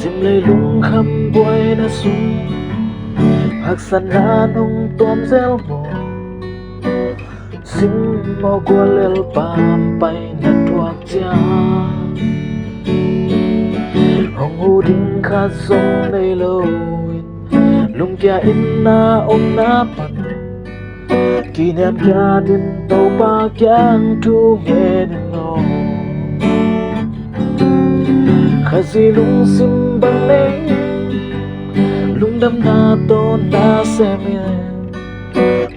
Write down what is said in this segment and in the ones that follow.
Sim lấy lung khăm quay na sung hạc san na nung tuam zel mo Sim mo qua lel pam bay na tuak cha Hong hu ding kha song nay lâu lung kia in na om na pan kỷ niệm gia đình tàu ba kyang thu nghe no khá gì lung sim bằng lấy lung đâm na to na xem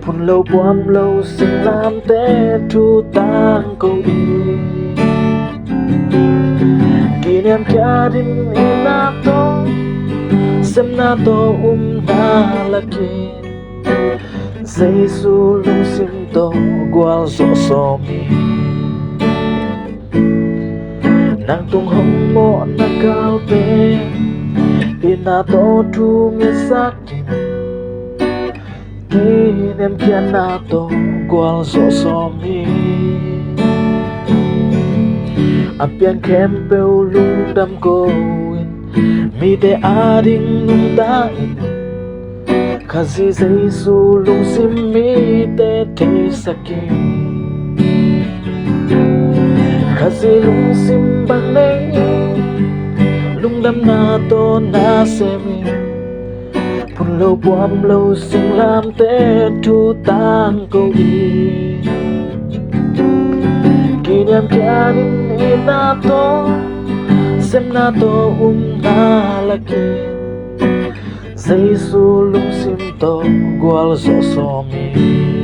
phun lâu bom lâu xin làm té thu tang câu đi kỷ niệm gia đình in na to xem na to na laki Giêsu lung sim to gual so so mi nang tung hong mo na kal pe ina to thu mi sak ki nem kia na to gual so so mi apian kem peu lung dam ko mi te ading nung ta Kazi Giêsu lung sim mi te te sakin Kazi lung sim bang nei lung đam na to na semi phun lâu bom lâu sing lam te thu tang câu đi kỷ niệm gia đình ina to xem na to na laki Giêsu lung sim to gual so so mi